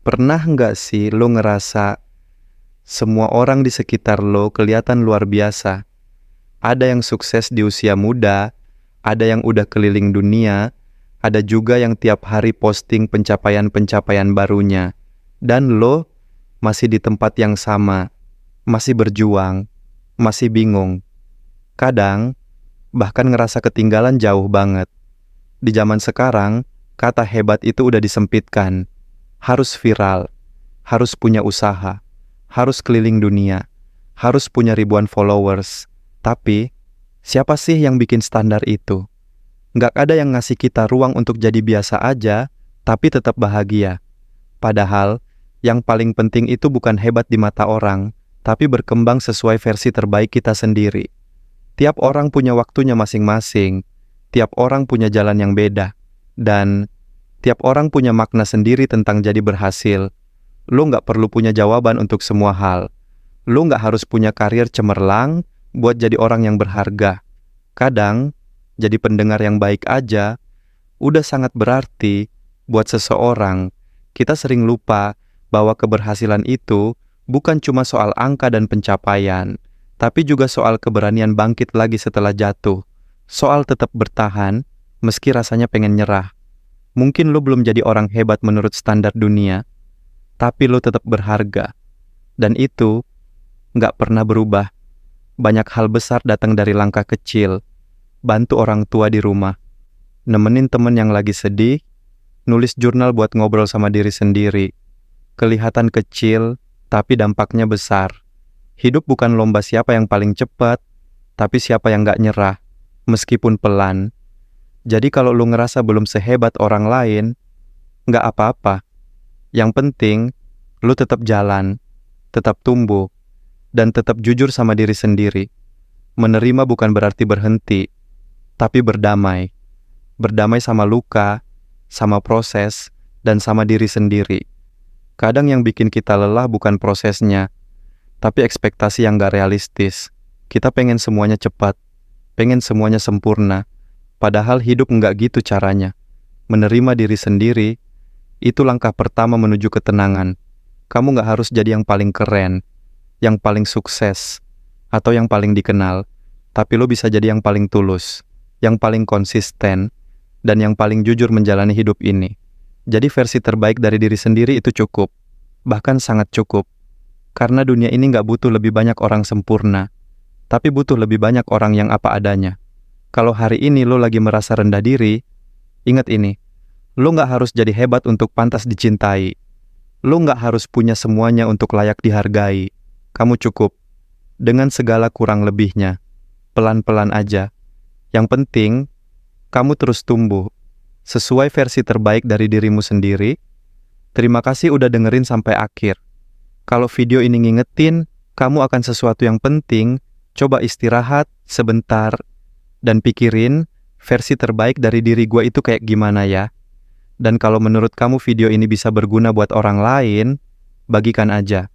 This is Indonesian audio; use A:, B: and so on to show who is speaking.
A: Pernah nggak sih lo ngerasa semua orang di sekitar lo kelihatan luar biasa? Ada yang sukses di usia muda, ada yang udah keliling dunia, ada juga yang tiap hari posting pencapaian-pencapaian barunya. Dan lo masih di tempat yang sama, masih berjuang, masih bingung. Kadang, bahkan ngerasa ketinggalan jauh banget. Di zaman sekarang, kata hebat itu udah disempitkan. Harus viral, harus punya usaha, harus keliling dunia, harus punya ribuan followers. Tapi, siapa sih yang bikin standar itu? Nggak ada yang ngasih kita ruang untuk jadi biasa aja, tapi tetap bahagia. Padahal, yang paling penting itu bukan hebat di mata orang, tapi berkembang sesuai versi terbaik kita sendiri. Tiap orang punya waktunya masing-masing, tiap orang punya jalan yang beda, dan tiap orang punya makna sendiri tentang jadi berhasil. Lo nggak perlu punya jawaban untuk semua hal. Lo nggak harus punya karir cemerlang buat jadi orang yang berharga. Kadang, jadi pendengar yang baik aja udah sangat berarti buat seseorang. Kita sering lupa bahwa keberhasilan itu bukan cuma soal angka dan pencapaian, tapi juga soal keberanian bangkit lagi setelah jatuh. Soal tetap bertahan, meski rasanya pengen nyerah. Mungkin lo belum jadi orang hebat menurut standar dunia, tapi lo tetap berharga. Dan itu nggak pernah berubah. Banyak hal besar datang dari langkah kecil. Bantu orang tua di rumah, nemenin temen yang lagi sedih, nulis jurnal buat ngobrol sama diri sendiri. Kelihatan kecil, tapi dampaknya besar. Hidup bukan lomba siapa yang paling cepat, tapi siapa yang nggak nyerah, meskipun pelan. Jadi kalau lu ngerasa belum sehebat orang lain, nggak apa-apa. Yang penting, lu tetap jalan, tetap tumbuh, dan tetap jujur sama diri sendiri. Menerima bukan berarti berhenti, tapi berdamai. Berdamai sama luka, sama proses, dan sama diri sendiri. Kadang yang bikin kita lelah bukan prosesnya, tapi ekspektasi yang nggak realistis. Kita pengen semuanya cepat, pengen semuanya sempurna. Padahal hidup nggak gitu caranya. Menerima diri sendiri, itu langkah pertama menuju ketenangan. Kamu nggak harus jadi yang paling keren, yang paling sukses, atau yang paling dikenal. Tapi lo bisa jadi yang paling tulus, yang paling konsisten, dan yang paling jujur menjalani hidup ini. Jadi versi terbaik dari diri sendiri itu cukup, bahkan sangat cukup. Karena dunia ini nggak butuh lebih banyak orang sempurna, tapi butuh lebih banyak orang yang apa adanya. Kalau hari ini lo lagi merasa rendah diri, ingat ini, lo nggak harus jadi hebat untuk pantas dicintai. Lo nggak harus punya semuanya untuk layak dihargai. Kamu cukup, dengan segala kurang lebihnya. Pelan-pelan aja. Yang penting, kamu terus tumbuh, sesuai versi terbaik dari dirimu sendiri. Terima kasih udah dengerin sampai akhir. Kalau video ini ngingetin, kamu akan sesuatu yang penting, coba istirahat sebentar, dan pikirin versi terbaik dari diri gue itu kayak gimana ya. Dan kalau menurut kamu video ini bisa berguna buat orang lain, bagikan aja.